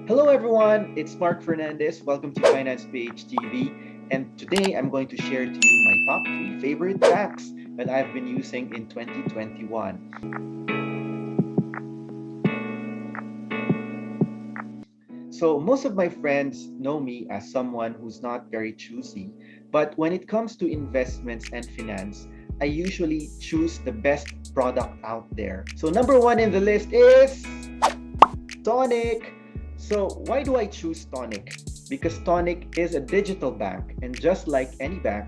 Hello everyone, it's Mark Fernandez. Welcome to FinancePH TV. And today I'm going to share to you my top 3 favorite banks that I've been using in 2021. So most of my friends know me as someone who's not very choosy, but when it comes to investments and finance, I usually choose the best product out there. So number 1 in the list is Tonic. So why do I choose Tonic? Because Tonic is a digital bank, and just like any bank,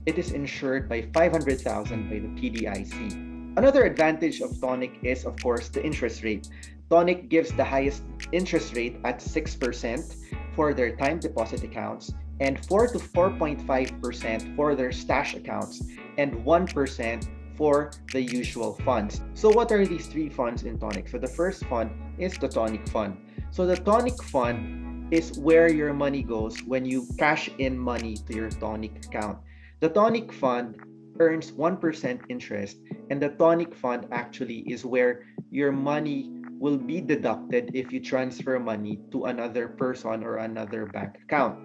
it is insured by 500,000 by the PDIC. Another advantage of Tonic is, of course, the interest rate. Tonic gives the highest interest rate at 6% for their time deposit accounts and 4 to 4.5% for their stash accounts and 1% for the usual funds. So what are these three funds in Tonic? So the first fund is the Tonic Fund. So the Tonic Fund is where your money goes when you cash in money to your Tonic account. The Tonic Fund earns 1% interest, and the Tonic Fund actually is where your money will be deducted if you transfer money to another person or another bank account.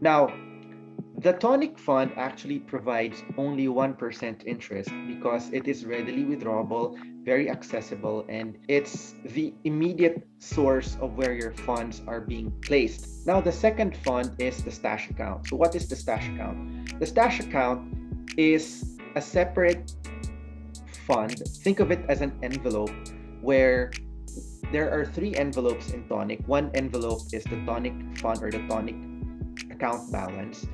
Now, the Tonic Fund actually provides only 1% interest because it is readily withdrawable, very accessible, and it's the immediate source of where your funds are being placed. Now, the second fund is the stash account. So, what is the stash account? The stash account is a separate fund. Think of it as an envelope where there are three envelopes in Tonic. One envelope is the Tonic Fund or the Tonic account balance.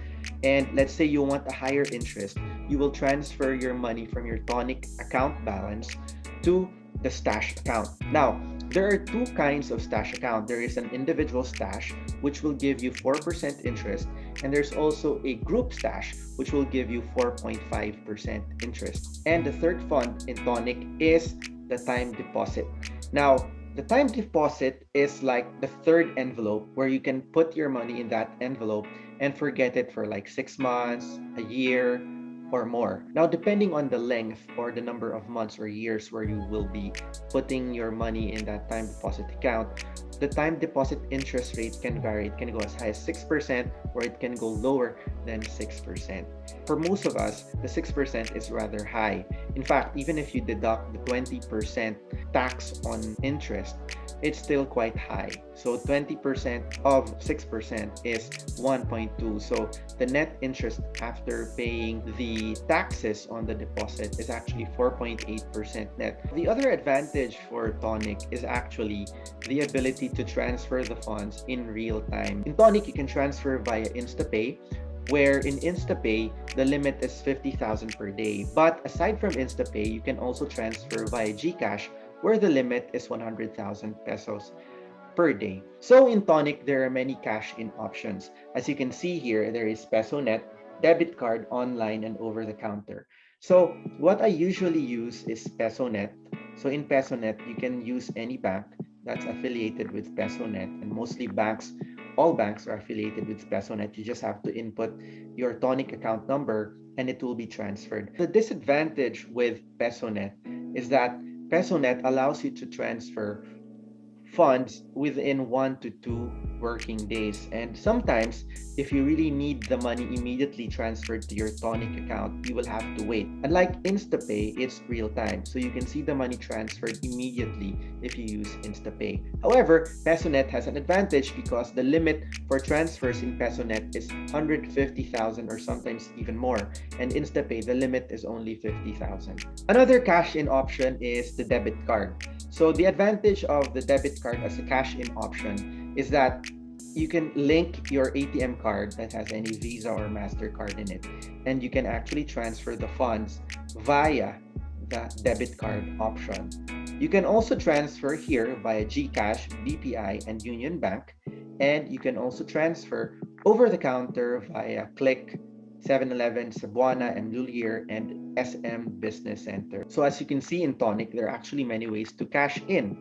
And let's say you want a higher interest, you will transfer your money from your Tonic account balance to the stash account. Now, there are two kinds of stash account. There is an individual stash, which will give you 4% interest, and there's also a group stash, which will give you 4.5% interest. And the third fund in Tonic is the time deposit. Now, the time deposit is like the third envelope where you can put your money in that envelope and forget it for like 6 months, a year, or more. Now, depending on the length or the number of months or years where you will be putting your money in that time deposit account, the time deposit interest rate can vary. It can go as high as 6% or it can go lower than 6%. For most of us, the 6% is rather high. In fact, even if you deduct the 20% tax on interest, it's still quite high. So 20% of 6% is 1.2. So the net interest after paying the taxes on the deposit is actually 4.8% net. The other advantage for Tonic is actually the ability to transfer the funds in real time. In Tonic, you can transfer via InstaPay, where in InstaPay, the limit is 50,000 per day. But aside from InstaPay, you can also transfer via GCash, where the limit is 100,000 pesos per day. So in Tonic, there are many cash-in options. As you can see here, there is PesoNet, debit card, online, and over-the-counter. So what I usually use is PesoNet. So in PesoNet, you can use any bank that's affiliated with PesoNet, and mostly banks, all banks are affiliated with PesoNet. You just have to input your Tonic account number and it will be transferred. The disadvantage with PesoNet is that PesoNet allows you to transfer funds within 1 to 2 working days. And sometimes, if you really need the money immediately transferred to your Tonic account, you will have to wait. Unlike InstaPay, it's real time. So you can see the money transferred immediately if you use InstaPay. However, PesoNet has an advantage because the limit for transfers in PesoNet is 150,000 or sometimes even more. And InstaPay, the limit is only 50,000. Another cash-in option is the debit card. So the advantage of the debit card as a cash-in option is that you can link your ATM card that has any Visa or MasterCard in it, and you can actually transfer the funds via the debit card option. You can also transfer here via GCash, BPI, and Union Bank, and you can also transfer over the counter via Click, 7-Eleven, Cebuana, and Lulier, and SM Business Center. So as you can see in Tonic, there are actually many ways to cash in.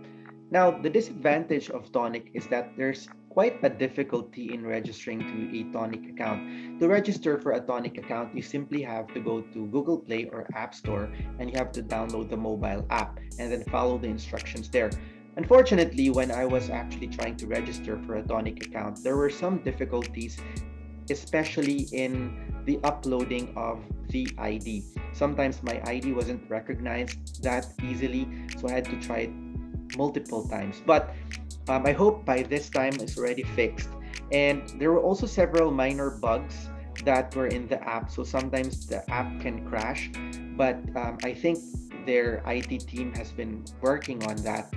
Now, the disadvantage of Tonic is that there's quite a difficulty in registering to a Tonic account. To register for a Tonic account, you simply have to go to Google Play or App Store and you have to download the mobile app and then follow the instructions there. Unfortunately, when I was actually trying to register for a Tonic account, there were some difficulties, especially in the uploading of the ID. Sometimes my ID wasn't recognized that easily, so I had to try it multiple times. But I hope by this time it's already fixed. And there were also several minor bugs that were in the app. So sometimes the app can crash, but I think their IT team has been working on that.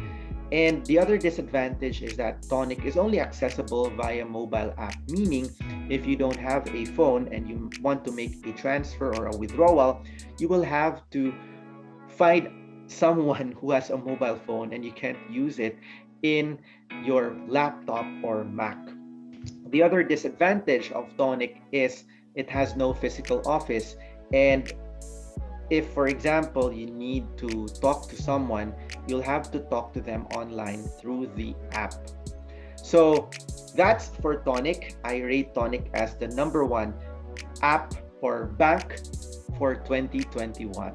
And the other disadvantage is that Tonic is only accessible via mobile app, meaning if you don't have a phone and you want to make a transfer or a withdrawal, you will have to find someone who has a mobile phone and you can't use it in your laptop or Mac. The other disadvantage of Tonic is it has no physical office. And if, for example, you need to talk to someone, you'll have to talk to them online through the app. So that's for Tonic. I rate Tonic as the number one app or bank for 2021.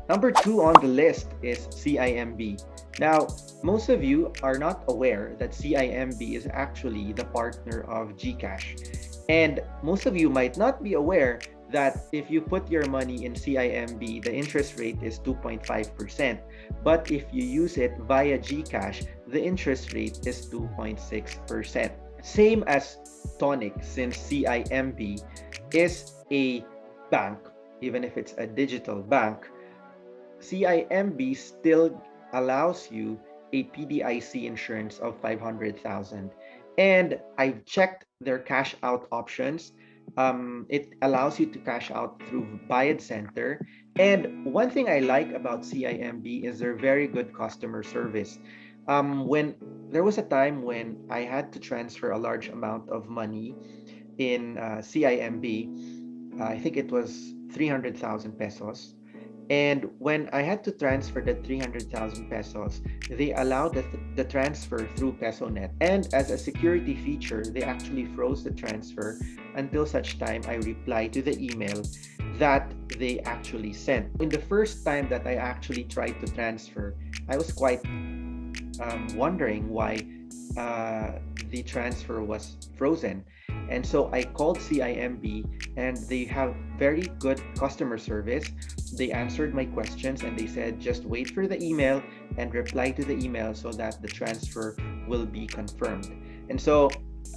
Number two on the list is CIMB. Now, most of you are not aware that CIMB is actually the partner of GCash. And most of you might not be aware that if you put your money in CIMB, the interest rate is 2.5%. But if you use it via GCash, the interest rate is 2.6%. Same as Tonic, since CIMB is a bank, even if it's a digital bank, CIMB still allows you a PDIC insurance of 500,000. And I've checked their cash out options. It allows you to cash out through Bayad Center. And one thing I like about CIMB is their very good customer service. When there was a time when I had to transfer a large amount of money in CIMB, I think it was 300,000 pesos. And when I had to transfer the 300,000 pesos, they allowed the transfer through PesoNet. And as a security feature, they actually froze the transfer until such time I reply to the email that they actually sent. In the first time that I actually tried to transfer, I was quite wondering why the transfer was frozen. And so I called CIMB and they have very good customer service. They answered my questions and they said, just wait for the email and reply to the email so that the transfer will be confirmed. And so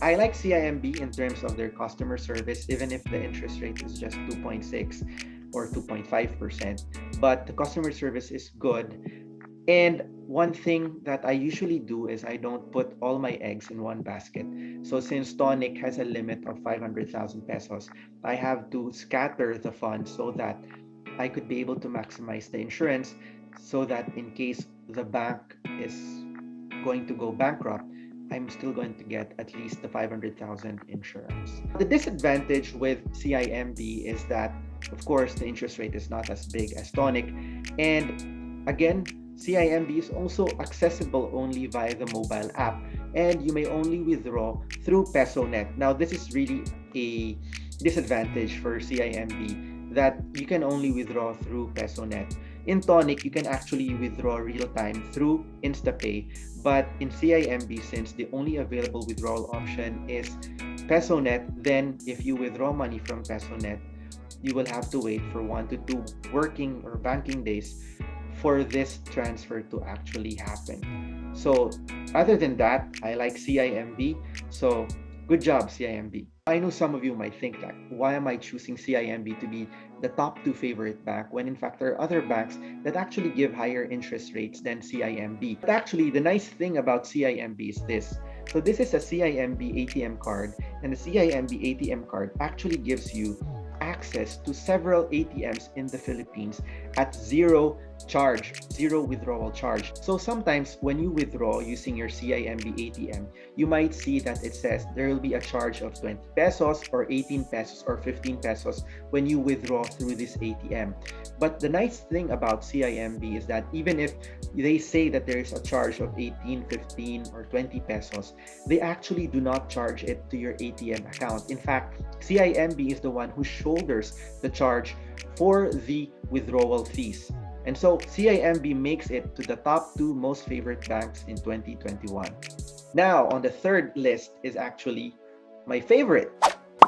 I like CIMB in terms of their customer service, even if the interest rate is just 2.6 or 2.5%. But the customer service is good. And one thing that I usually do is I don't put all my eggs in one basket. So since Tonic has a limit of 500,000 pesos, I have to scatter the funds so that I could be able to maximize the insurance so that in case the bank is going to go bankrupt, I'm still going to get at least the 500,000 insurance. The disadvantage with CIMB is that, of course, the interest rate is not as big as Tonic. And again, CIMB is also accessible only via the mobile app, and you may only withdraw through PesoNet. Now, this is really a disadvantage for CIMB that you can only withdraw through PesoNet. In Tonic, you can actually withdraw real time through InstaPay, but in CIMB, since the only available withdrawal option is PesoNet, then if you withdraw money from PesoNet, you will have to wait for 1 to 2 working or banking days for this transfer to actually happen. So other than that, I like CIMB. So good job, CIMB. I know some of you might think that, why am I choosing CIMB to be the top 2 favorite bank when in fact there are other banks that actually give higher interest rates than CIMB? But actually, the nice thing about CIMB is this. So this is a CIMB ATM card, and the CIMB ATM card actually gives you access to several ATMs in the Philippines at zero charge, zero withdrawal charge. So sometimes when you withdraw using your CIMB ATM, you might see that it says there will be a charge of 20 pesos or 18 pesos or 15 pesos when you withdraw through this ATM. But the nice thing about CIMB is that even if they say that there is a charge of 18, 15, or 20 pesos, they actually do not charge it to your ATM account. In fact, CIMB is the one who shoulders the charge for the withdrawal fees. And so CIMB makes it to the top 2 most favorite banks in 2021. Now, on the third list is actually my favorite,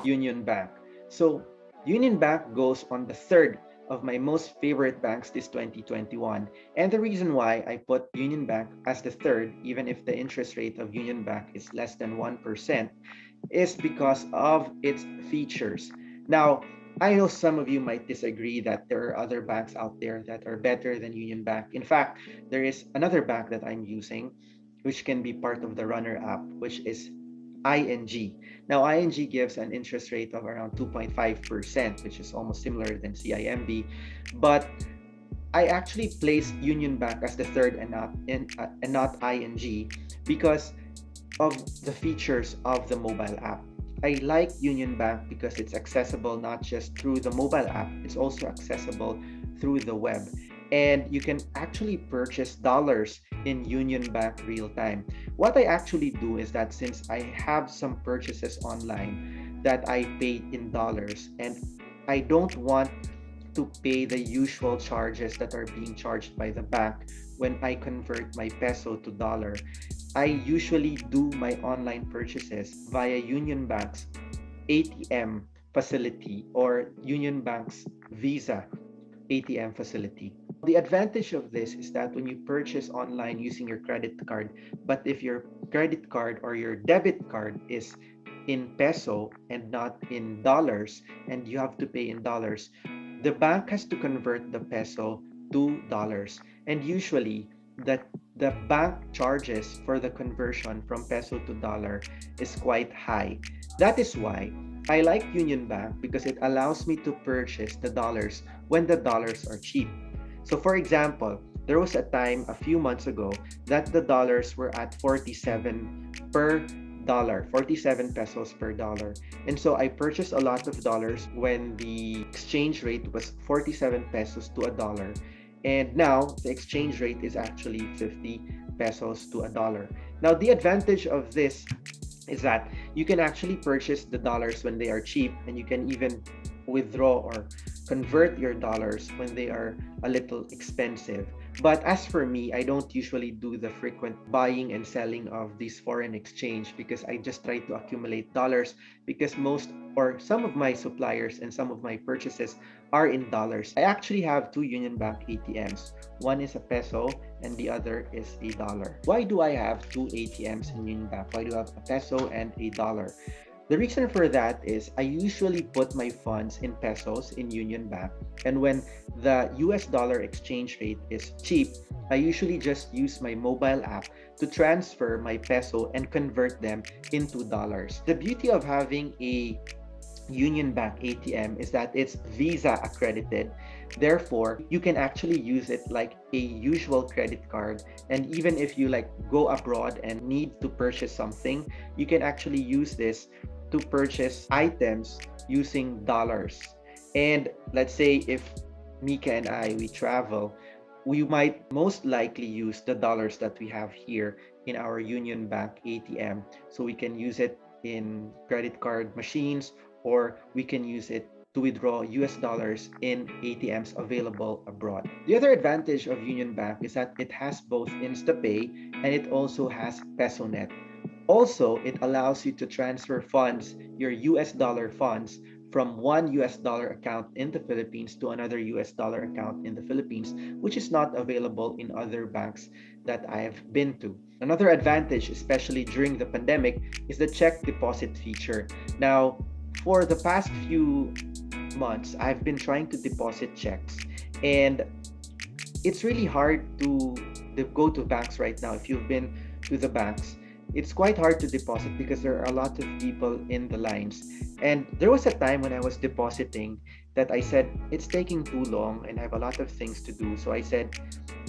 Union Bank. So, Union Bank goes on the third of my most favorite banks this 2021. And the reason why I put Union Bank as the third, even if the interest rate of Union Bank is less than 1%, is because of its features. Now, I know some of you might disagree that there are other banks out there that are better than Union Bank. In fact, there is another bank that I'm using, which can be part of the runner up, which is ING. Now, ING gives an interest rate of around 2.5%, which is almost similar than CIMB. But I actually placed Union Bank as the third and not ING because of the features of the mobile app. I like Union Bank because it's accessible not just through the mobile app, it's also accessible through the web. And you can actually purchase dollars in Union Bank real time. What I actually do is that since I have some purchases online that I pay in dollars and I don't want to pay the usual charges that are being charged by the bank when I convert my peso to dollar, I usually do my online purchases via Union Bank's ATM facility or Union Bank's Visa ATM facility. The advantage of this is that when you purchase online using your credit card, but if your credit card or your debit card is in peso and not in dollars, and you have to pay in dollars, the bank has to convert the peso to dollars. And usually, the bank charges for the conversion from peso to dollar is quite high. That is why I like Union Bank because it allows me to purchase the dollars when the dollars are cheap. So, for example, there was a time a few months ago that the dollars were at 47 per dollar, 47 pesos per dollar. And so I purchased a lot of dollars when the exchange rate was 47 pesos to a dollar. And now the exchange rate is actually 50 pesos to a dollar. Now, the advantage of this is that you can actually purchase the dollars when they are cheap, and you can even withdraw or convert your dollars when they are a little expensive. But as for me, I don't usually do the frequent buying and selling of these foreign exchange because I just try to accumulate dollars because most or some of my suppliers and some of my purchases are in dollars. I actually have two Union Bank ATMs. One is a peso and the other is a dollar. Why do I have two ATMs in Union Bank? Why do I have a peso and a dollar? The reason for that is I usually put my funds in pesos in Union Bank. And when the US dollar exchange rate is cheap, I usually just use my mobile app to transfer my peso and convert them into dollars. The beauty of having a Union Bank ATM is that it's Visa accredited. Therefore, you can actually use it like a usual credit card. And even if you like go abroad and need to purchase something, you can actually use this to purchase items using dollars. And let's say if Mika and I we travel, we might most likely use the dollars that we have here in our Union Bank ATM. So we can use it in credit card machines or we can use it to withdraw US dollars in ATMs available abroad. The other advantage of Union Bank is that it has both InstaPay and it also has PesoNet. Also, it allows you to transfer funds, your US dollar funds, from one US dollar account in the Philippines to another US dollar account in the Philippines, which is not available in other banks that I have been to. Another advantage, especially during the pandemic, is the check deposit feature. Now, for the past few months, I've been trying to deposit checks, and it's really hard to go to banks right now. If you've been to the banks, it's quite hard to deposit because there are a lot of people in the lines. And there was a time when I was depositing that I said, it's taking too long and I have a lot of things to do. So I said,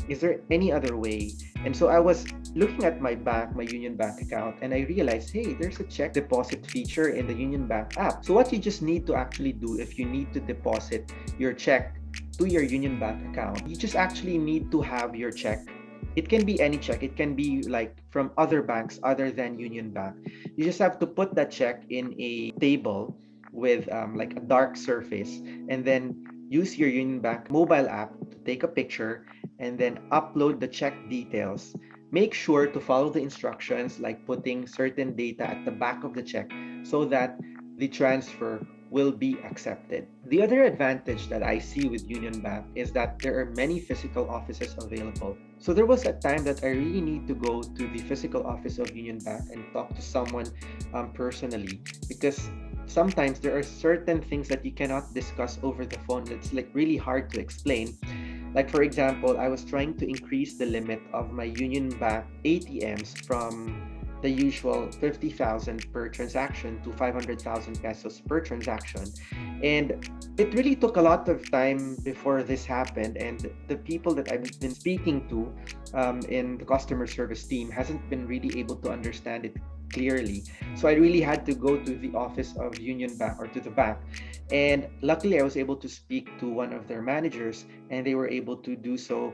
is there any other way? And so I was looking at my bank, my Union Bank account, and I realized, hey, there's a check deposit feature in the Union Bank app. So what you just need to actually do if you need to deposit your check to your Union Bank account, you just actually need to have your check. It can be any check. It can be like from other banks other than Union Bank. You just have to put that check in a table with like a dark surface and then use your Union Bank mobile app to take a picture and then upload the check details. Make sure to follow the instructions like putting certain data at the back of the check so that the transfer will be accepted. The other advantage that I see with Union Bank is that there are many physical offices available. So there was a time that I really need to go to the physical office of Union Bank and talk to someone personally, because sometimes there are certain things that you cannot discuss over the phone that's like really hard to explain. Like for example, I was trying to increase the limit of my Union Bank ATMs from the usual 50,000 per transaction to 500,000 pesos per transaction. And it really took a lot of time before this happened. And the people that I've been speaking to in the customer service team hasn't been really able to understand it clearly. So I really had to go to the office of Union Bank or to the bank. And luckily, I was able to speak to one of their managers and they were able to do so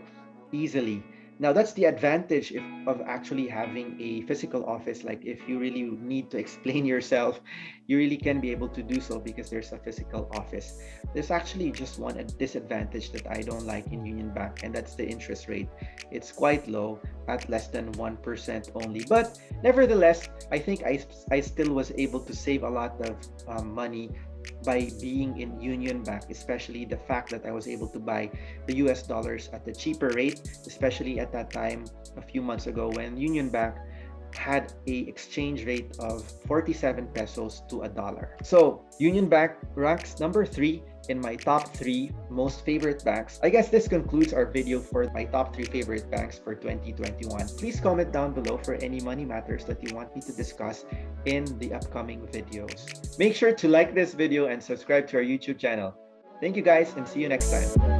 easily. Now, that's the advantage of actually having a physical office. Like, if you really need to explain yourself, you really can be able to do so because there's a physical office. There's actually just one disadvantage that I don't like in Union Bank, and that's the interest rate. It's quite low at less than 1% only. But nevertheless, I think I still was able to save a lot of money by being in Union Bank, especially the fact that I was able to buy the US dollars at a cheaper rate, especially at that time a few months ago when Union Bank had a exchange rate of 47 pesos to a dollar. So Union Bank ranks number 3 in my top 3 most favorite banks. I guess this concludes our video for my top 3 favorite banks for 2021. Please comment down below for any money matters that you want me to discuss in the upcoming videos. Make sure to like this video and subscribe to our YouTube channel. Thank you guys and see you next time.